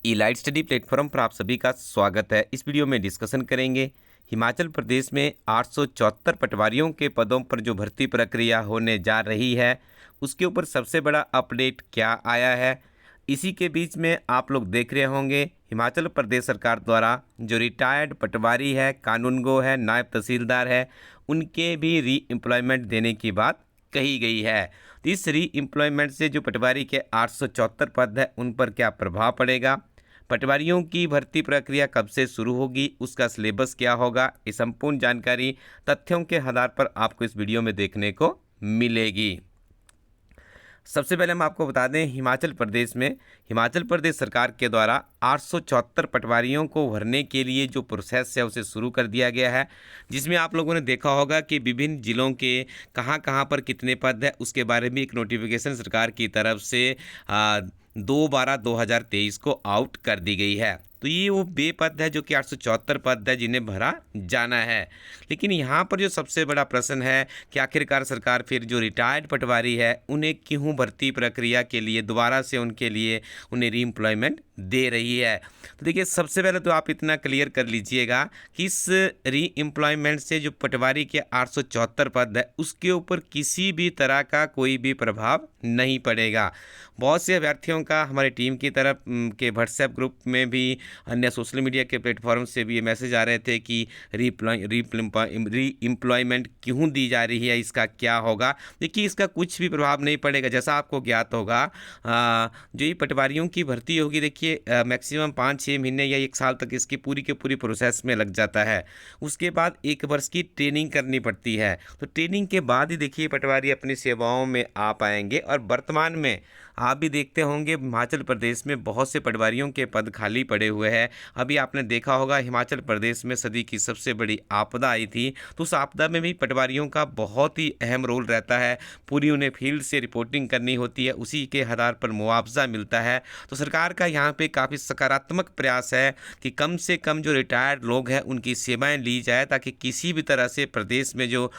Elite study platform पर आप सभी का स्वागत है। इस वीडियो में डिस्कशन करेंगे हिमाचल प्रदेश में 874 पटवारियों के पदों पर जो भर्ती प्रक्रिया होने जा रही है उसके ऊपर सबसे बड़ा अपडेट क्या आया है। इसी के बीच में आप लोग देख रहे होंगे हिमाचल प्रदेश सरकार द्वारा जो रिटायर्ड पटवारी है, कानूनगो है, नायब तहसीलदार है, उनके भी री एम्प्लॉयमेंट देने की बात कही गई है। तो इस री एम्प्लॉयमेंट से जो पटवारी के 874 पद है उन पर क्या प्रभाव पड़ेगा, पटवारियों की भर्ती प्रक्रिया कब से शुरू होगी, उसका सिलेबस क्या होगा, ये संपूर्ण जानकारी तथ्यों के आधार पर आपको इस वीडियो में देखने को मिलेगी। सबसे पहले हम आपको बता दें हिमाचल प्रदेश सरकार के द्वारा 874 पटवारियों को भरने के लिए जो प्रोसेस है उसे शुरू कर दिया गया है, जिसमें आप लोगों ने देखा होगा कि विभिन्न जिलों के कहां पर कितने पद है उसके बारे में एक नोटिफिकेशन सरकार की तरफ से 2/12/2023 को आउट कर दी गई है। तो ये वो बे पद है जो कि 874 पद है जिन्हें भरा जाना है। लेकिन यहाँ पर जो सबसे बड़ा प्रश्न है कि आखिरकार सरकार फिर जो रिटायर्ड पटवारी है उन्हें क्यों भर्ती प्रक्रिया के लिए दोबारा से उन्हें री एम्प्लॉयमेंट दे रही है। तो देखिए, सबसे पहले तो आप इतना क्लियर कर लीजिएगा कि इस री एम्प्लॉयमेंट से जो पटवारी के 874 पद है उसके ऊपर किसी भी तरह का कोई भी प्रभाव नहीं पड़ेगा। बहुत से अभ्यर्थियों का हमारी टीम की तरफ के व्हाट्सएप ग्रुप में भी, अन्य सोशल मीडिया के प्लेटफॉर्म से भी ये मैसेज आ रहे थे कि री एम्प्लॉयमेंट क्यों दी जा रही है, इसका क्या होगा। देखिए, इसका कुछ भी प्रभाव नहीं पड़ेगा। जैसा आपको ज्ञात होगा जो ये पटवारियों की भर्ती होगी, देखिए मैक्सिमम 5-6 महीने या 1 साल तक इसकी पूरी के पूरी प्रोसेस में लग जाता है। उसके बाद 1 वर्ष की ट्रेनिंग करनी पड़ती है। तो ट्रेनिंग के बाद ही देखिए पटवारी अपनी सेवाओं में आ पाएंगे। और वर्तमान में आप भी देखते होंगे हिमाचल प्रदेश में बहुत से पटवारियों के पद खाली पड़े हुए हैं। अभी आपने देखा होगा हिमाचल प्रदेश में सदी की सबसे बड़ी आपदा आई थी, तो उस आपदा में भी पटवारियों का बहुत ही अहम रोल रहता है। पूरी उन्हें फील्ड से रिपोर्टिंग करनी होती है, उसी के आधार पर मुआवजा मिलता है। तो सरकार का यहाँ पे काफ़ी सकारात्मक प्रयास है कि कम से कम जो रिटायर्ड लोग हैं उनकी सेवाएँ ली जाए, ताकि किसी भी तरह से प्रदेश में जो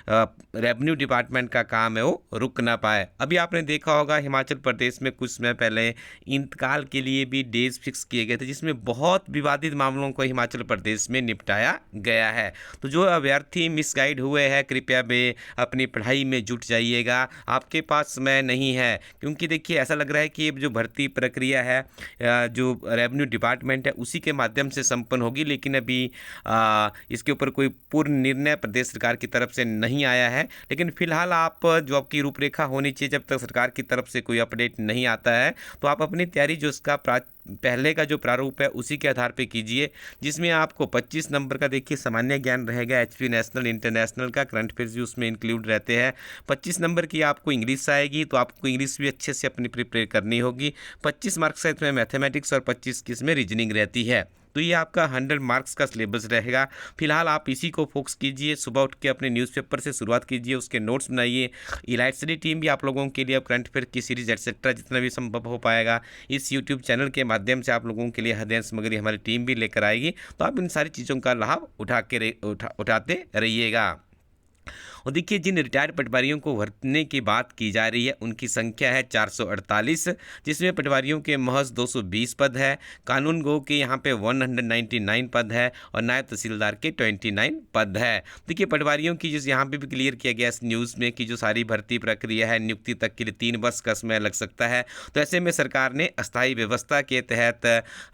रेवेन्यू डिपार्टमेंट का काम है वो रुक ना पाए। अभी आपने देखा होगा हिमाचल प्रदेश में कुछ समय पहले इंतकाल के लिए भी डेज फिक्स किए गए थे, जिसमें बहुत विवादित मामलों को हिमाचल प्रदेश में निपटाया गया है। तो जो अभ्यर्थी मिसगाइड हुए हैं, कृपया वे अपनी पढ़ाई में जुट जाइएगा, आपके पास समय नहीं है। क्योंकि देखिए, ऐसा लग रहा है कि जो भर्ती प्रक्रिया है जो रेवेन्यू डिपार्टमेंट है उसी के माध्यम से संपन्न होगी, लेकिन अभी इसके ऊपर कोई पूर्ण निर्णय प्रदेश सरकार की तरफ से नहीं आया है। लेकिन फिलहाल आप जो आपकी रूपरेखा होनी चाहिए, जब तक सरकार की तरफ से कोई अपडेट नहीं आता है तो आप अपनी तैयारी जो इसका पहले का जो प्रारूप है उसी के आधार पे कीजिए, जिसमें आपको 25 नंबर का देखिए सामान्य ज्ञान रहेगा। एचपी नेशनल इंटरनेशनल का करंट अफेयर्स भी उसमें इंक्लूड रहते हैं। 25 नंबर की आपको इंग्लिश आएगी, तो आपको इंग्लिश भी अच्छे से अपनी प्रिपेयर करनी होगी। 25 मार्क्स का इसमें मैथमेटिक्स और 25 की इसमें रीजनिंग रहती है। तो ये आपका 100 मार्क्स का सिलेबस रहेगा। फिलहाल आप इसी को फोकस कीजिए, सुबह उठ के अपने न्यूज़पेपर से शुरुआत कीजिए, उसके नोट्स बनाइए। इलाइट स्टडी टीम भी आप लोगों के लिए अब करंट अफेयर की सीरीज एटसेट्रा जितना भी संभव हो पाएगा इस यूट्यूब चैनल के माध्यम से आप लोगों के लिए अध्ययन सामग्री हमारी टीम भी लेकर आएगी। तो आप इन सारी चीज़ों का लाभ उठाते रहिएगा। और देखिए, जिन रिटायर्ड पटवारियों को भरने की बात की जा रही है उनकी संख्या है 448, जिसमें पटवारियों के महज 220 पद है, कानून गो के यहाँ पे 199 पद है और नायब तहसीलदार के 29 पद है। देखिए, पटवारियों की जिस यहाँ पे भी क्लियर किया गया इस न्यूज़ में कि जो सारी भर्ती प्रक्रिया है नियुक्ति तक के लिए 3 वर्ष का समय लग सकता है। तो ऐसे में सरकार ने अस्थायी व्यवस्था के तहत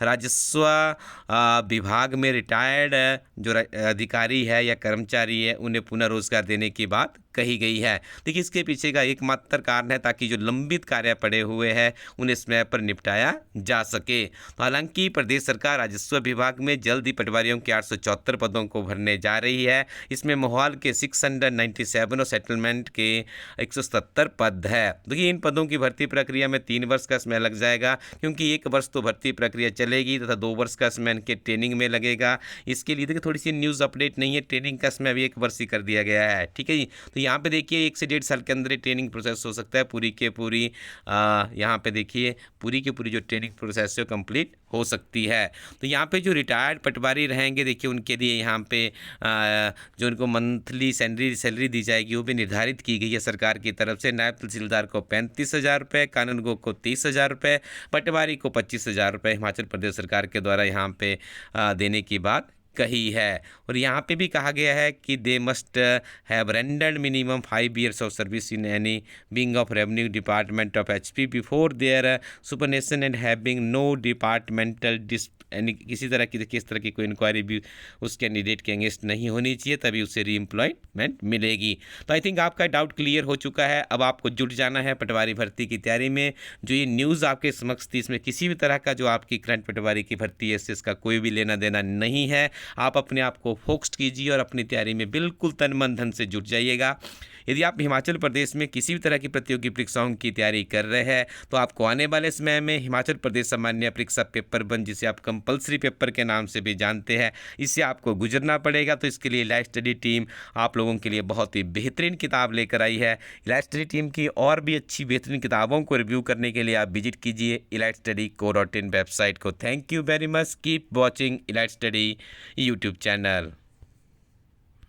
राजस्व विभाग में रिटायर्ड जो अधिकारी है या कर्मचारी है उन्हें पुनः रोजगार देने की बात कही गई है। देखिए, इसके पीछे का एकमात्र कारण है ताकि जो लंबित कार्य पड़े हुए हैं उन्हें समय पर निपटाया जा सके। तो हालांकि प्रदेश सरकार राजस्व विभाग में जल्द ही पटवारियों के 874 पदों को भरने जा रही है। इसमें मोहाल के 697 और सेटलमेंट के 177 पद है। देखिए, इन पदों की भर्ती प्रक्रिया में 3 वर्ष का समय लग जाएगा, क्योंकि 1 वर्ष तो भर्ती प्रक्रिया चलेगी तथा 2 वर्ष का समय इनके ट्रेनिंग में लगेगा। इसके लिए देखिए थोड़ी सी न्यूज़ अपडेट नहीं है, ट्रेनिंग का समय अभी 1 वर्ष ही कर दिया गया है। ठीक है। ठीक है जी। तो यहाँ पे देखिए 1 से 1.5 साल के अंदर ये ट्रेनिंग प्रोसेस हो सकता है पूरी के पूरी। यहाँ पे देखिए पूरी की पूरी जो ट्रेनिंग प्रोसेस है कंप्लीट हो सकती है। तो यहाँ पे जो रिटायर्ड पटवारी रहेंगे देखिए उनके लिए यहाँ पे जो उनको मंथली सैलरी दी जाएगी वो भी निर्धारित की गई है सरकार की तरफ से। नायब तहसीलदार को 35,000 रुपये, कानूनगो को 30,000 रुपये, पटवारी को 25,000 रुपये हिमाचल प्रदेश सरकार के द्वारा यहाँ पे देने की बात कही है। और यहाँ पे भी कहा गया है कि they must have rendered minimum 5 years of service in any wing of revenue department of HP before their superannuation and having no departmental यानी किसी तरह की देखिए इस तरह की कोई इंक्वायरी भी उस कैंडिडेट के अगेंस्ट नहीं होनी चाहिए, तभी उसे रीएम्प्लॉयमेंट मिलेगी। तो आई थिंक आपका डाउट क्लियर हो चुका है। अब आपको जुट जाना है पटवारी भर्ती की तैयारी में। जो ये न्यूज़ आपके समक्ष थी इसमें किसी भी तरह का जो आपकी करंट पटवारी की भर्ती है इसका कोई भी लेना देना नहीं है। आप अपने आप को फोकस्ड कीजिए और अपनी तैयारी में बिल्कुल तन मन धन से जुट जाइएगा। यदि आप हिमाचल प्रदेश में किसी भी तरह की प्रतियोगी परीक्षाओं की तैयारी कर रहे हैं तो आपको आने वाले समय में हिमाचल प्रदेश सामान्य परीक्षा पेपर 1, जिसे आप कंपलसरी पेपर के नाम से भी जानते हैं, इससे आपको गुजरना पड़ेगा। तो इसके लिए इलाइट स्टडी टीम आप लोगों के लिए बहुत ही बेहतरीन किताब लेकर आई है। इलाइट स्टडी टीम की और भी अच्छी बेहतरीन किताबों को रिव्यू करने के लिए आप विजिट कीजिए elitestudy.co.in वेबसाइट को। Thank you very much. Keep watching elite study YouTube channel.